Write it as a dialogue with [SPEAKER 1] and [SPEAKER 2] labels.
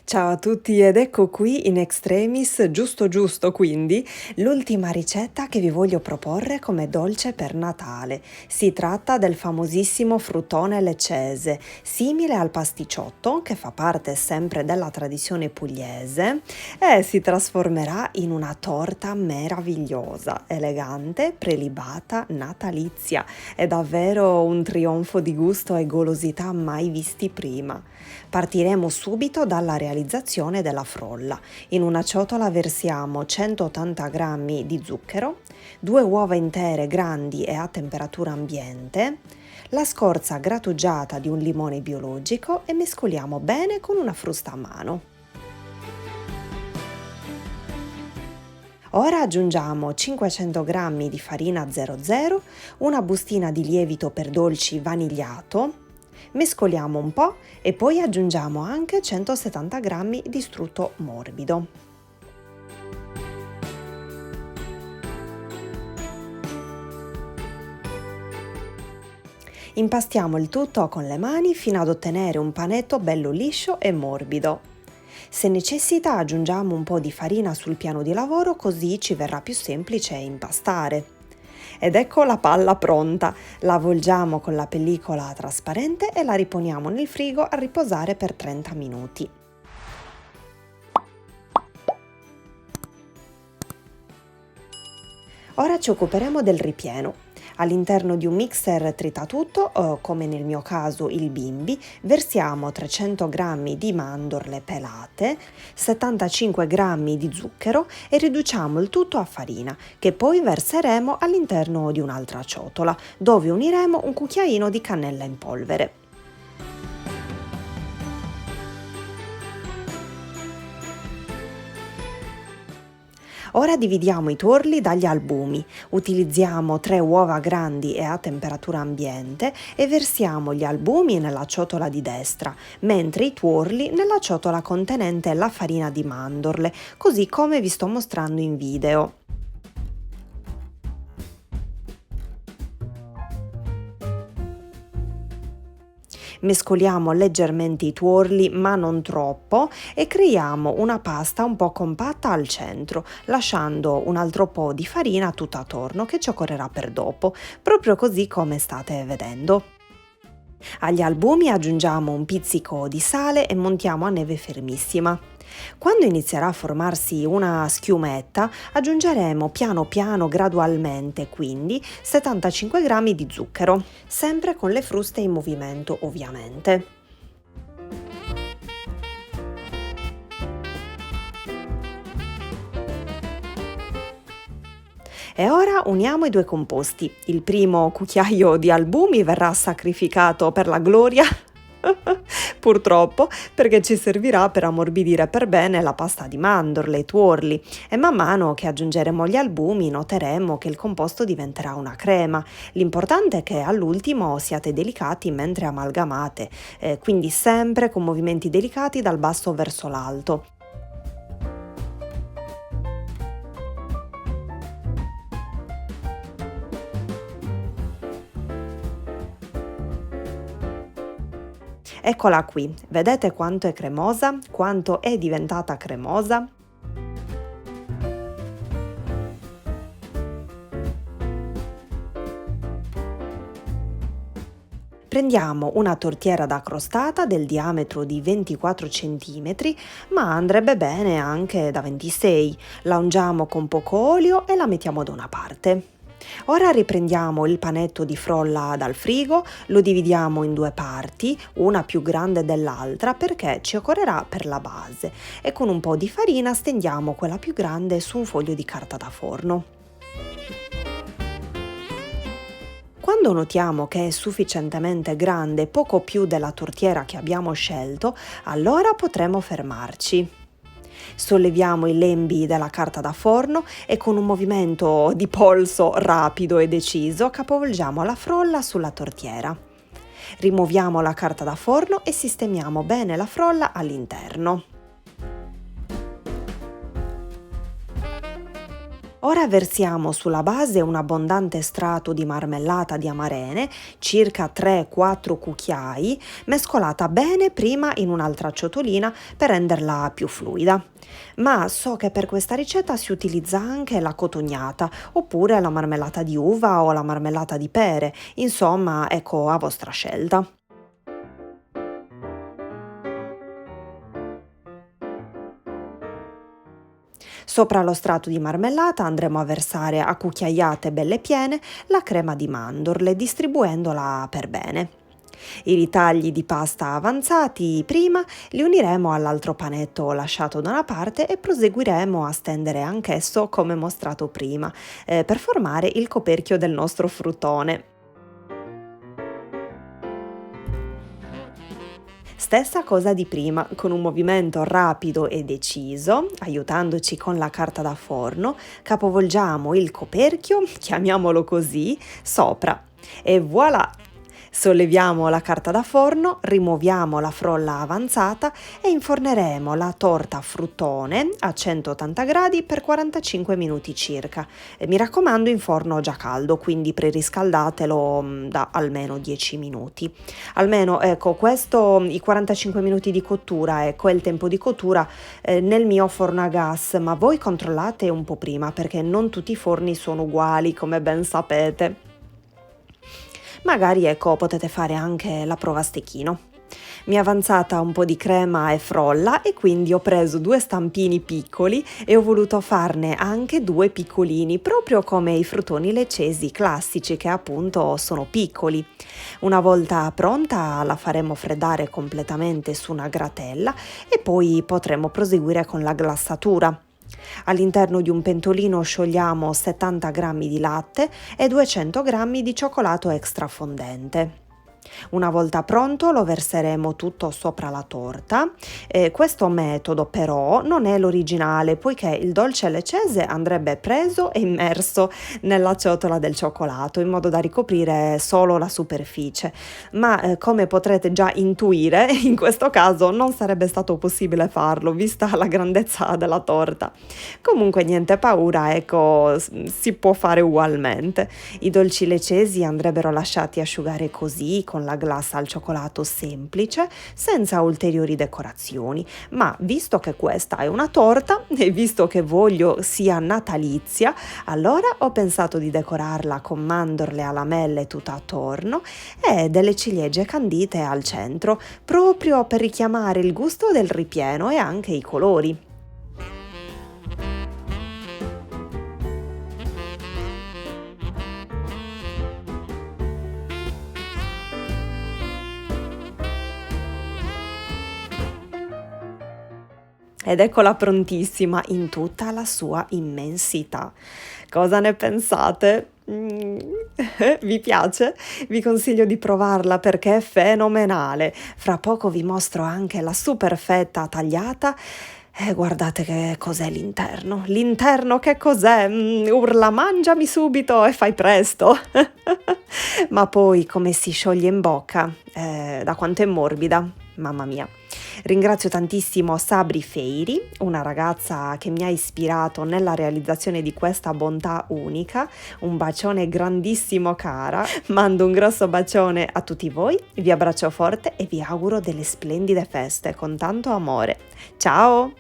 [SPEAKER 1] Ciao a tutti ed ecco qui in extremis, giusto giusto quindi, l'ultima ricetta che vi voglio proporre come dolce per Natale. Si tratta del famosissimo fruttone leccese, simile al pasticciotto che fa parte sempre della tradizione pugliese e si trasformerà in una torta meravigliosa, elegante, prelibata, natalizia. È davvero un trionfo di gusto e golosità mai visti prima. Partiremo subito dalla realizzazione della frolla. In una ciotola versiamo 180 g di zucchero, 2 uova intere grandi e a temperatura ambiente, la scorza grattugiata di un limone biologico e mescoliamo bene con una frusta a mano. Ora aggiungiamo 500 g di farina 00, una bustina di lievito per dolci vanigliato, mescoliamo un po' e poi aggiungiamo anche 170 g di strutto morbido. Impastiamo il tutto con le mani fino ad ottenere un panetto bello liscio e morbido. Se necessita aggiungiamo un po' di farina sul piano di lavoro così ci verrà più semplice impastare. Ed ecco la palla pronta, la avvolgiamo con la pellicola trasparente e la riponiamo nel frigo a riposare per 30 minuti. Ora ci occuperemo del ripieno. All'interno di un mixer tritatutto, come nel mio caso il bimbi, versiamo 300 g di mandorle pelate, 75 g di zucchero e riduciamo il tutto a farina, che poi verseremo all'interno di un'altra ciotola, dove uniremo un cucchiaino di cannella in polvere. Ora dividiamo i tuorli dagli albumi, utilizziamo 3 uova grandi e a temperatura ambiente e versiamo gli albumi nella ciotola di destra, mentre i tuorli nella ciotola contenente la farina di mandorle, così come vi sto mostrando in video. Mescoliamo leggermente i tuorli ma non troppo e creiamo una pasta un po' compatta al centro, lasciando un altro po' di farina tutta attorno che ci occorrerà per dopo, proprio così come state vedendo. Agli albumi aggiungiamo un pizzico di sale e montiamo a neve fermissima. Quando inizierà a formarsi una schiumetta, aggiungeremo piano piano gradualmente quindi 75 g di zucchero, sempre con le fruste in movimento ovviamente. E ora uniamo i due composti. Il primo cucchiaio di albumi verrà sacrificato per la gloria purtroppo, perché ci servirà per ammorbidire per bene la pasta di mandorle, i tuorli e man mano che aggiungeremo gli albumi noteremo che il composto diventerà una crema. L'importante è che all'ultimo siate delicati mentre amalgamate, quindi sempre con movimenti delicati dal basso verso l'alto. Eccola qui, vedete quanto è cremosa, quanto è diventata cremosa? Prendiamo una tortiera da crostata del diametro di 24 cm, ma andrebbe bene anche da 26. La ungiamo con poco olio e la mettiamo da una parte. Ora riprendiamo il panetto di frolla dal frigo, lo dividiamo in due parti, una più grande dell'altra perché ci occorrerà per la base e con un po' di farina stendiamo quella più grande su un foglio di carta da forno. Quando notiamo che è sufficientemente grande, poco più della tortiera che abbiamo scelto, allora potremo fermarci. Solleviamo i lembi della carta da forno e con un movimento di polso rapido e deciso capovolgiamo la frolla sulla tortiera. Rimuoviamo la carta da forno e sistemiamo bene la frolla all'interno. Ora versiamo sulla base un abbondante strato di marmellata di amarene, circa 3-4 cucchiai, mescolata bene prima in un'altra ciotolina per renderla più fluida. Ma so che per questa ricetta si utilizza anche la cotognata, oppure la marmellata di uva o la marmellata di pere, insomma, ecco a vostra scelta. Sopra lo strato di marmellata andremo a versare a cucchiaiate belle piene la crema di mandorle, distribuendola per bene. I ritagli di pasta avanzati prima li uniremo all'altro panetto lasciato da una parte e proseguiremo a stendere anch'esso come mostrato prima, per formare il coperchio del nostro fruttone. Stessa cosa di prima, con un movimento rapido e deciso, aiutandoci con la carta da forno, capovolgiamo il coperchio, chiamiamolo così, sopra. E voilà! Solleviamo la carta da forno, rimuoviamo la frolla avanzata e inforneremo la torta a fruttone a 180 gradi per 45 minuti circa. E mi raccomando in forno già caldo, quindi preriscaldatelo da almeno 10 minuti. Almeno ecco, questo i 45 minuti di cottura, ecco, è il tempo di cottura nel mio forno a gas, ma voi controllate un po' prima perché non tutti i forni sono uguali, come ben sapete. Magari ecco potete fare anche la prova a stecchino. Mi è avanzata un po' di crema e frolla e quindi ho preso due stampini piccoli e ho voluto farne anche due piccolini, proprio come i fruttoni leccesi classici che appunto sono piccoli. Una volta pronta la faremo freddare completamente su una gratella e poi potremo proseguire con la glassatura. All'interno di un pentolino sciogliamo 70 g di latte e 200 g di cioccolato extra fondente. Una volta pronto lo verseremo tutto sopra la torta. Questo metodo però non è l'originale, poiché il dolce leccese andrebbe preso e immerso nella ciotola del cioccolato in modo da ricoprire solo la superficie, ma come potrete già intuire in questo caso non sarebbe stato possibile farlo vista la grandezza della torta. Comunque niente paura, ecco, si può fare ugualmente. I dolci leccesi andrebbero lasciati asciugare così con la glassa al cioccolato semplice, senza ulteriori decorazioni, ma visto che questa è una torta e visto che voglio sia natalizia, allora ho pensato di decorarla con mandorle a lamelle tutta attorno e delle ciliegie candite al centro, proprio per richiamare il gusto del ripieno e anche i colori. Ed eccola prontissima in tutta la sua immensità. Cosa ne pensate? Vi piace? Vi consiglio di provarla perché è fenomenale. Fra poco vi mostro anche la super fetta tagliata. E guardate che cos'è l'interno. L'interno che cos'è? Urla mangiami subito e fai presto. Ma poi come si scioglie in bocca, da quanto è morbida, mamma mia. Ringrazio tantissimo Sabri Feiri, una ragazza che mi ha ispirato nella realizzazione di questa bontà unica. Un bacione grandissimo cara, mando un grosso bacione a tutti voi, vi abbraccio forte e vi auguro delle splendide feste con tanto amore. Ciao!